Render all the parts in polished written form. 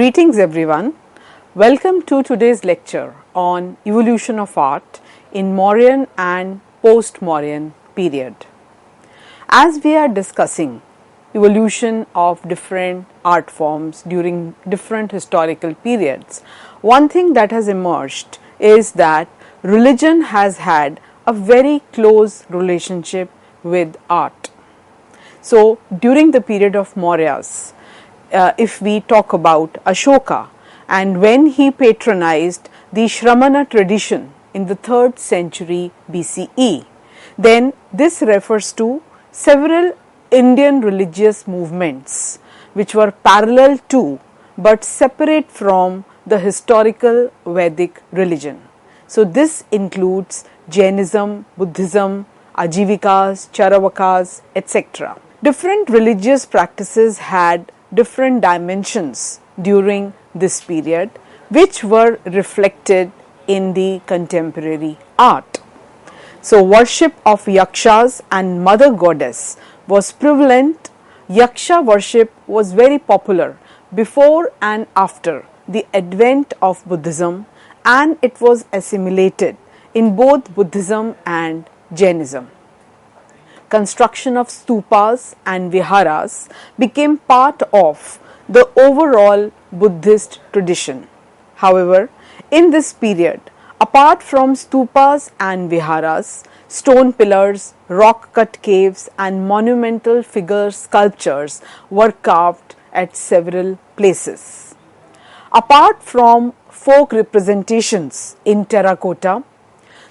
Greetings everyone. Welcome to today's lecture on evolution of art in Mauryan and post-Mauryan period. As we are discussing evolution of different art forms during different historical periods, one thing that has emerged is that religion has had a very close relationship with art. So during the period of Mauryas, if we talk about Ashoka and when he patronized the Shramana tradition in the 3rd century BCE, then this refers to several Indian religious movements which were parallel to but separate from the historical Vedic religion. So this includes Jainism, Buddhism, Ajivikas, Charavakas, etc. Different religious practices had different dimensions during this period, which were reflected in the contemporary art. So worship of yakshas and mother goddess was prevalent. Yaksha worship was very popular before and after the advent of Buddhism, and it was assimilated in both Buddhism and Jainism. Construction of stupas and viharas became part of the overall Buddhist tradition. However, in this period, apart from stupas and viharas, stone pillars, rock-cut caves and monumental figure sculptures were carved at several places. Apart from folk representations in terracotta,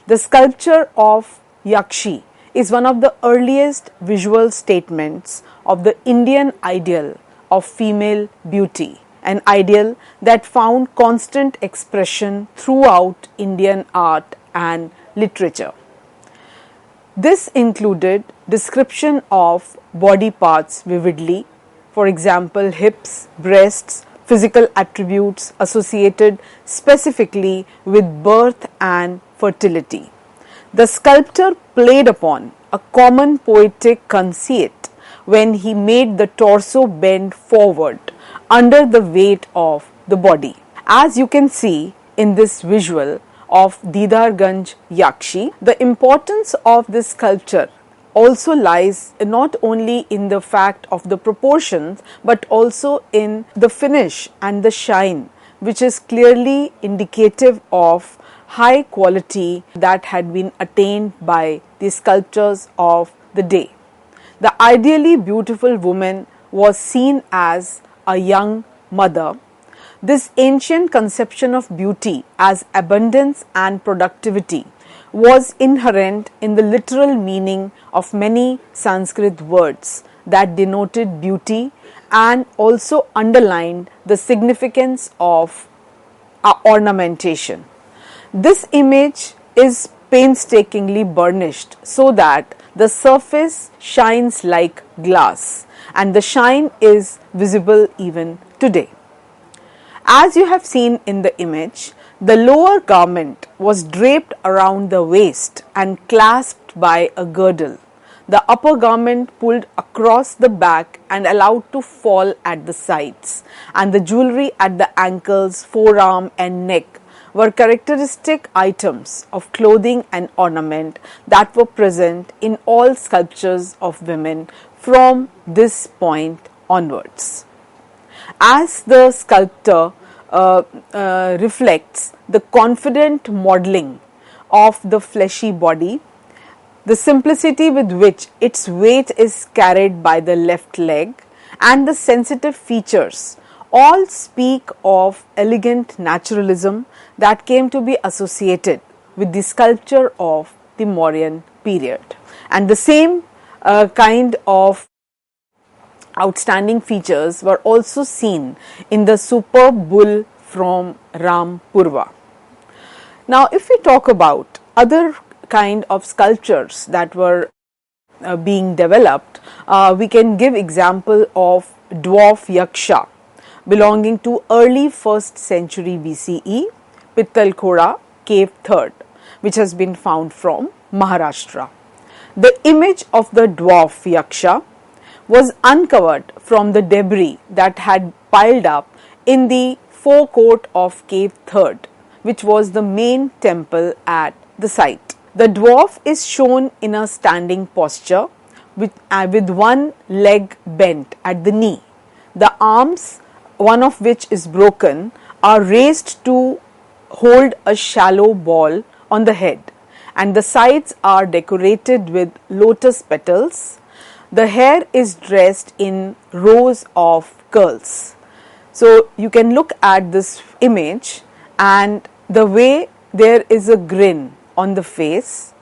the sculpture of Yakshi is one of the earliest visual statements of the Indian ideal of female beauty, an ideal that found constant expression throughout Indian art and literature. This included description of body parts vividly, for example, hips, breasts, physical attributes associated specifically with birth and fertility. The sculptor played upon a common poetic conceit when he made the torso bend forward under the weight of the body. As you can see in this visual of Didarganj Yakshi, the importance of this sculpture also lies not only in the fact of the proportions but also in the finish and the shine, which is clearly indicative of high quality that had been attained by the sculptors of the day. The ideally beautiful woman was seen as a young mother. This ancient conception of beauty as abundance and productivity was inherent in the literal meaning of many Sanskrit words that denoted beauty and also underlined the significance of ornamentation. This image is painstakingly burnished so that the surface shines like glass, and the shine is visible even today. As you have seen in the image, the lower garment was draped around the waist and clasped by a girdle. The upper garment pulled across the back and allowed to fall at the sides, and the jewelry at the ankles, forearm and neck were characteristic items of clothing and ornament that were present in all sculptures of women from this point onwards. As the sculptor reflects the confident modeling of the fleshy body, the simplicity with which its weight is carried by the left leg, and the sensitive features all speak of elegant naturalism that came to be associated with the sculpture of the Mauryan period. And the same kind of outstanding features were also seen in the superb bull from Rampurva. Now, if we talk about other kind of sculptures that were being developed, we can give example of dwarf yaksha belonging to early 1st century BCE, Pittalkhora cave 3rd, which has been found from Maharashtra. The image of the dwarf yaksha was uncovered from the debris that had piled up in the forecourt of Cave 3rd, which was the main temple at the site. The dwarf is shown in a standing posture with one leg bent at the knee. The arms, one of which is broken, are raised to hold a shallow ball on the head, and the sides are decorated with lotus petals. The hair is dressed in rows of curls. So you can look at this image, and the way there is a grin on the face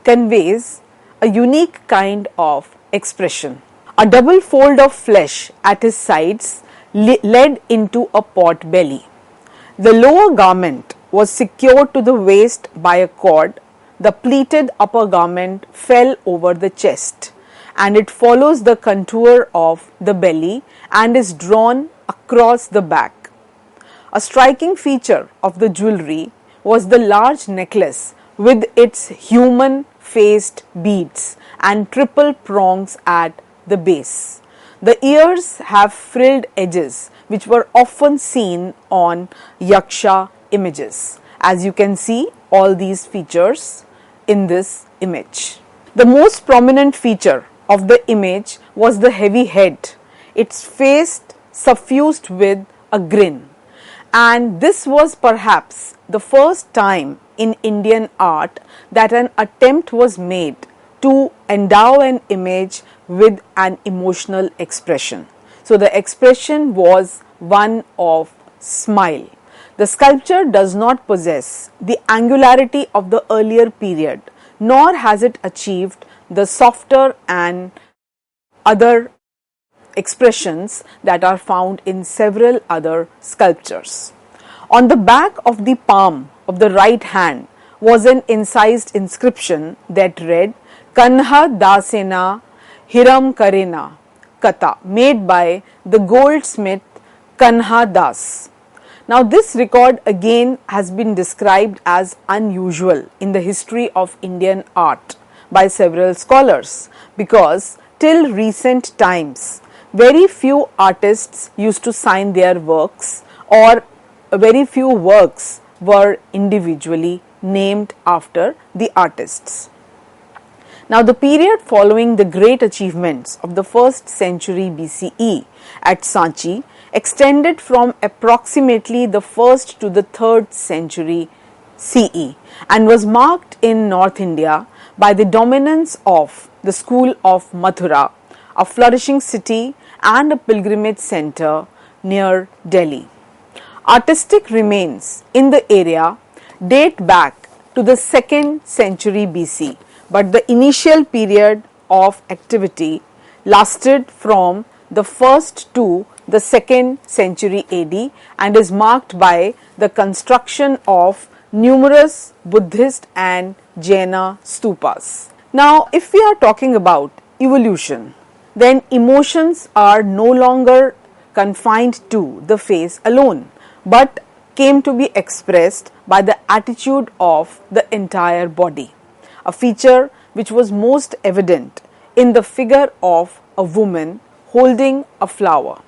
conveys a unique kind of expression. A double fold of flesh at his sides led into a pot belly. The lower garment was secured to the waist by a cord. The pleated upper garment fell over the chest, and it follows the contour of the belly and is drawn across the back. A striking feature of the jewelry was the large necklace with its human-faced beads and triple prongs at the base. The ears have frilled edges, which were often seen on yaksha images. As you can see, all these features in this image. The most prominent feature of the image was the heavy head, its face suffused with a grin. And this was perhaps the first time in Indian art that an attempt was made to endow an image with an emotional expression. So the expression was one of smile. The sculpture does not possess the angularity of the earlier period, nor has it achieved the softer and other expressions that are found in several other sculptures. On the back of the palm of the right hand was an incised inscription that read Kanha Dasena Hiram Karena Kata, made by the goldsmith Kanha Das. Now this record again has been described as unusual in the history of Indian art by several scholars, because till recent times very few artists used to sign their works, or very few works were individually named after the artists. Now the period following the great achievements of the 1st century BCE at Sanchi extended from approximately the 1st to the 3rd century CE and was marked in North India by the dominance of the school of Mathura, a flourishing city and a pilgrimage center near Delhi. Artistic remains in the area date back to the 2nd century BC, but the initial period of activity lasted from the 1st to the 2nd century AD and is marked by the construction of numerous Buddhist and Jaina stupas. Now, if we are talking about evolution, then emotions are no longer confined to the face alone, but came to be expressed by the attitude of the entire body, a feature which was most evident in the figure of a woman holding a flower.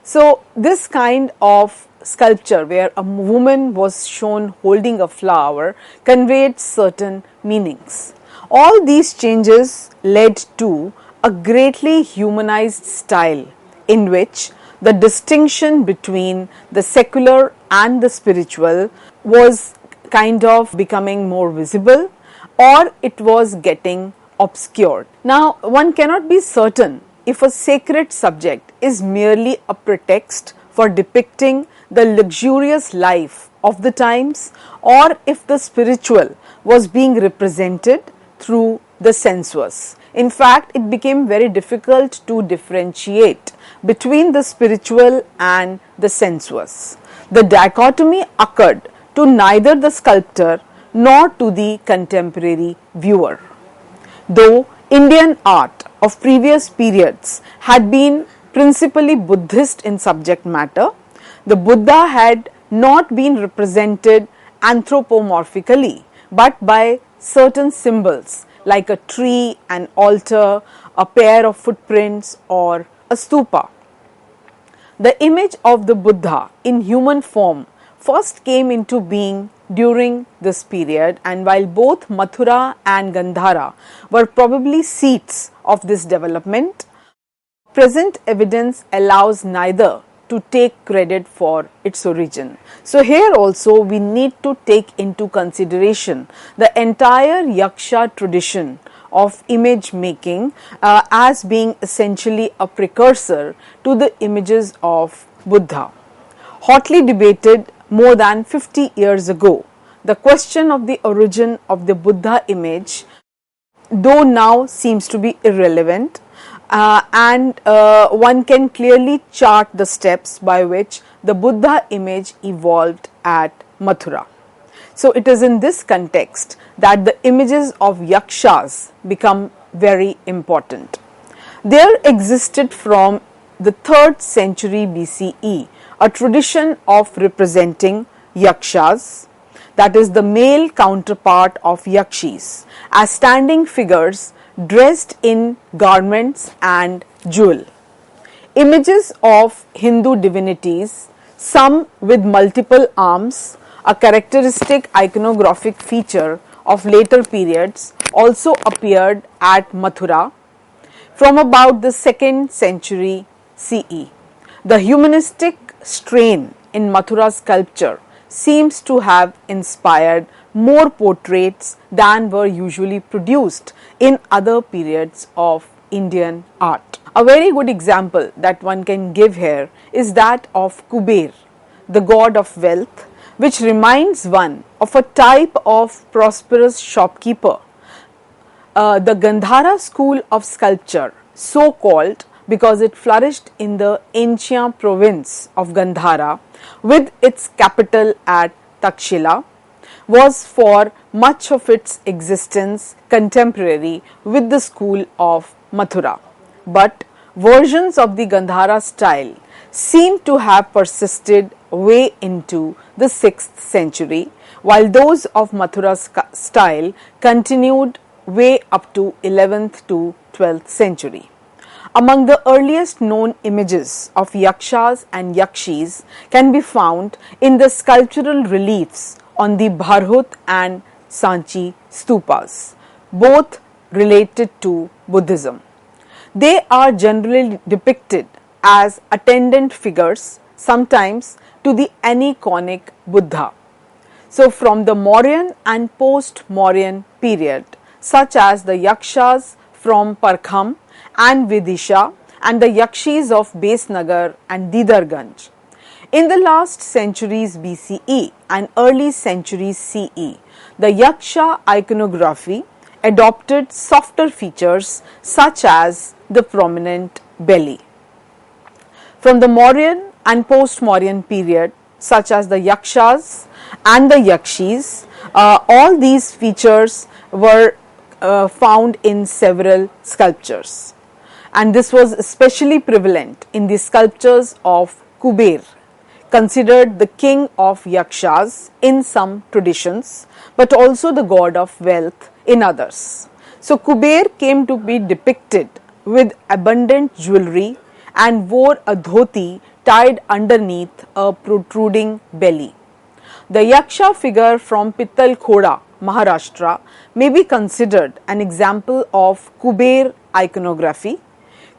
So this kind of sculpture where a woman was shown holding a flower conveyed certain meanings. All these changes led to a greatly humanized style in which the distinction between the secular and the spiritual was kind of becoming more visible, or it was getting obscured. Now, one cannot be certain if a sacred subject is merely a pretext for depicting the luxurious life of the times, or if the spiritual was being represented through the sensuous. In fact, it became very difficult to differentiate between the spiritual and the sensuous. The dichotomy occurred to neither the sculptor nor to the contemporary viewer. Though Indian art of previous periods had been principally Buddhist in subject matter, the Buddha had not been represented anthropomorphically, but by certain symbols like a tree, an altar, a pair of footprints, or a stupa. The image of the Buddha in human form first came into being during this period, and while both Mathura and Gandhara were probably seats of this development, present evidence allows neither to take credit for its origin. So here also we need to take into consideration the entire Yaksha tradition of image making as being essentially a precursor to the images of Buddha. Hotly debated more than 50 years ago, the question of the origin of the Buddha image, though now seems to be irrelevant, and one can clearly chart the steps by which the Buddha image evolved at Mathura. So it is in this context that the images of yakshas become very important. There existed from the 3rd century BCE a tradition of representing yakshas, that is the male counterpart of yakshis, as standing figures dressed in garments and jewel. Images of Hindu divinities, some with multiple arms, a characteristic iconographic feature of later periods, also appeared at Mathura from about the 2nd century CE. The humanistic strain in Mathura sculpture seems to have inspired more portraits than were usually produced in other periods of Indian art. A very good example that one can give here is that of Kuber, the god of wealth, which reminds one of a type of prosperous shopkeeper. The Gandhara school of sculpture, so called because it flourished in the ancient province of Gandhara with its capital at Takshila, was for much of its existence contemporary with the school of Mathura. But versions of the Gandhara style seem to have persisted way into the 6th century, while those of Mathura style continued way up to 11th to 12th century. Among the earliest known images of yakshas and yakshis can be found in the sculptural reliefs on the Bharhut and Sanchi stupas, both related to Buddhism. They are generally depicted as attendant figures, sometimes to the aniconic Buddha. So from the Mauryan and post-Mauryan period, such as the yakshas from Parkham and Vidisha and the yakshis of Besnagar and Didarganj. In the last centuries BCE and early centuries CE, the yaksha iconography adopted softer features such as the prominent belly. From the Mauryan and post-Mauryan period, such as the yakshas and the yakshis, all these features were found in several sculptures. And this was especially prevalent in the sculptures of Kuber, considered the king of yakshas in some traditions, but also the god of wealth in others. So Kuber came to be depicted with abundant jewelry and wore a dhoti tied underneath a protruding belly. The yaksha figure from Pittal Khoda, Maharashtra, may be considered an example of Kuber iconography.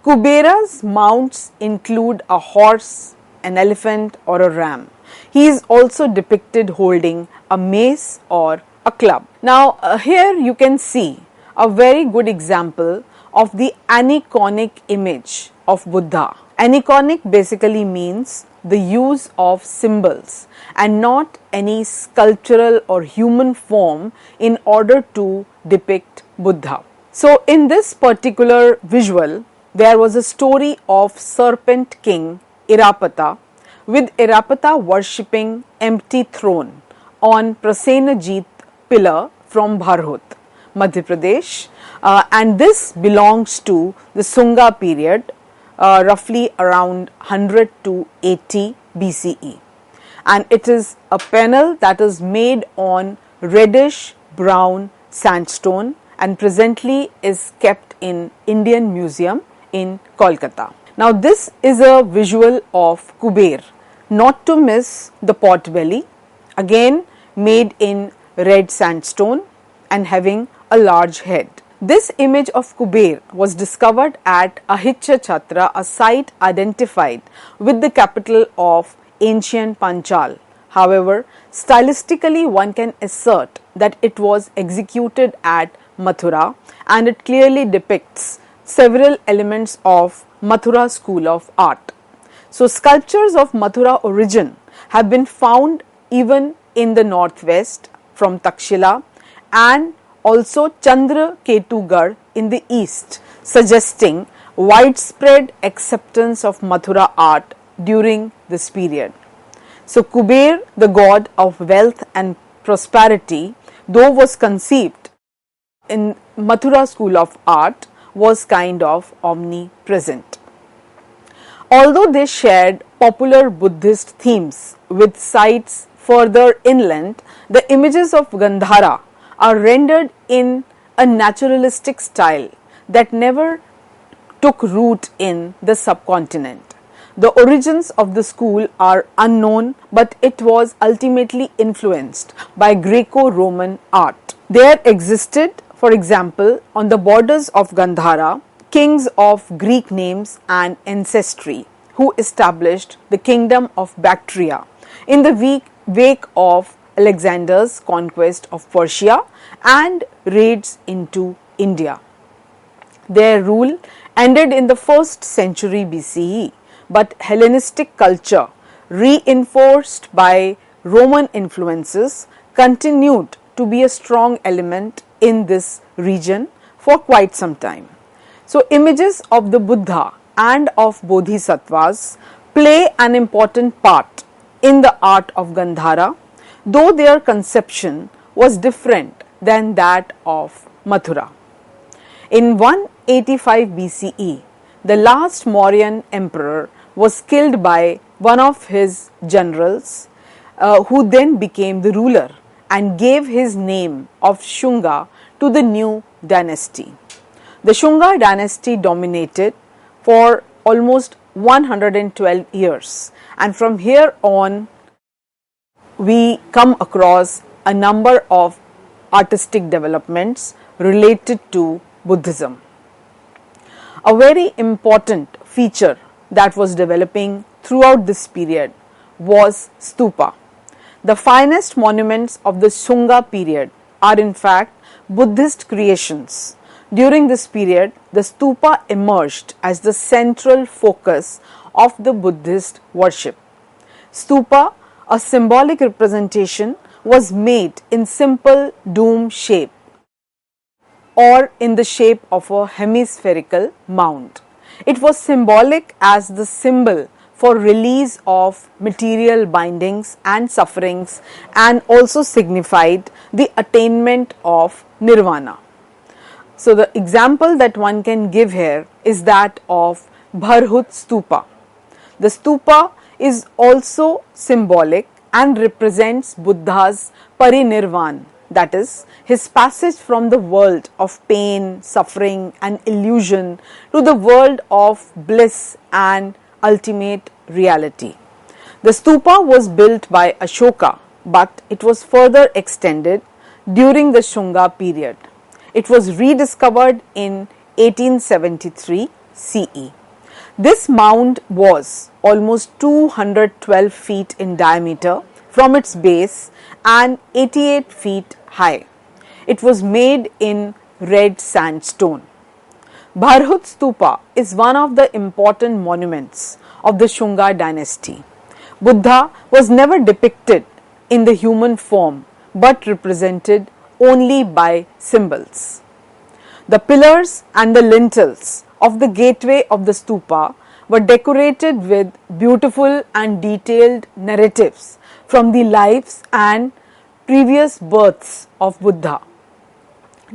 Kubera's mounts include a horse, an elephant or a ram. He is also depicted holding a mace or a club. Now here you can see a very good example of the aniconic image of Buddha. Aniconic basically means the use of symbols and not any sculptural or human form in order to depict Buddha. So in this particular visual, there was a story of serpent king Irapata, with Irapata worshipping empty throne on Prasenajit pillar from Bharhut, Madhya Pradesh, and this belongs to the Sunga period, roughly around 100 to 80 BCE, and it is a panel that is made on reddish brown sandstone and presently is kept in Indian Museum in Kolkata. Now this is a visual of Kuber, not to miss the pot belly, again made in red sandstone and having a large head. This image of Kuber was discovered at Ahitya Chhatra, a site identified with the capital of ancient Panchal. However, stylistically one can assert that it was executed at Mathura, and it clearly depicts several elements of Mathura school of art. So sculptures of Mathura origin have been found even in the northwest from Takshila and also Chandra Ketugarh in the east, suggesting widespread acceptance of Mathura art during this period. So Kuber, the god of wealth and prosperity, though was conceived in Mathura school of art, was kind of omnipresent. Although they shared popular Buddhist themes with sites further inland, the images of Gandhara are rendered in a naturalistic style that never took root in the subcontinent. The origins of the school are unknown, but it was ultimately influenced by Greco-Roman art. There existed, for example, on the borders of Gandhara, kings of Greek names and ancestry who established the kingdom of Bactria in the wake of Alexander's conquest of Persia and raids into India. Their rule ended in the 1st century BCE, but Hellenistic culture, reinforced by Roman influences, continued to be a strong element in this region for quite some time. So images of the Buddha and of Bodhisattvas play an important part in the art of Gandhara, though their conception was different than that of Mathura. In 185 BCE, the last Mauryan emperor was killed by one of his generals, who then became the ruler and gave his name of Shunga to the new dynasty. The Shunga dynasty dominated for almost 112 years, and from here on we come across a number of artistic developments related to Buddhism. A very important feature that was developing throughout this period was stupa. The finest monuments of the Shunga period are in fact Buddhist creations. During this period, the stupa emerged as the central focus of the Buddhist worship. Stupa, a symbolic representation, was made in simple dome shape or in the shape of a hemispherical mound. It was symbolic as the symbol for release of material bindings and sufferings, and also signified the attainment of nirvana. So the example that one can give here is that of Bharhut Stupa. The stupa is also symbolic and represents Buddha's parinirvan, that is, his passage from the world of pain, suffering and illusion to the world of bliss and ultimate reality. The stupa was built by Ashoka, but it was further extended during the Shunga period. It was rediscovered in 1873 CE. This mound was almost 212 feet in diameter from its base and 88 feet high. It was made in red sandstone. Bharhut Stupa is one of the important monuments of the Shunga dynasty. Buddha was never depicted in the human form but represented only by symbols. The pillars and the lintels of the gateway of the stupa were decorated with beautiful and detailed narratives from the lives and previous births of Buddha.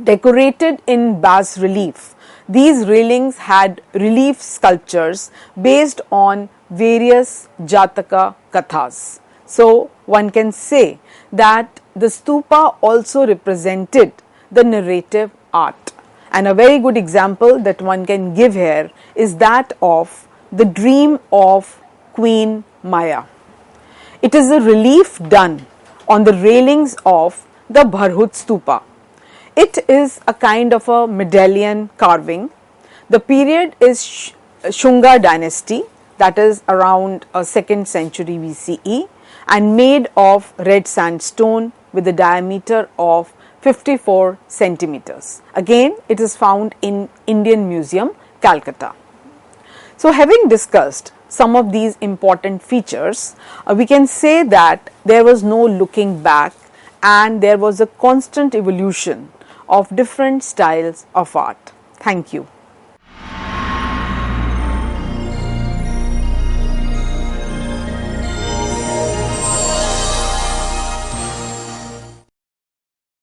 Decorated in bas relief, these railings had relief sculptures based on various Jataka Kathas. So one can say that the stupa also represented the narrative art. And a very good example that one can give here is that of the dream of Queen Maya. It is a relief done on the railings of the Bharhut Stupa. It is a kind of a medallion carving. The period is Shunga dynasty, that is around 2nd century BCE, and made of red sandstone with a diameter of 54 centimeters. Again, it is found in Indian Museum, Calcutta. So, having discussed some of these important features, we can say that there was no looking back and there was a constant evolution of different styles of art. Thank you.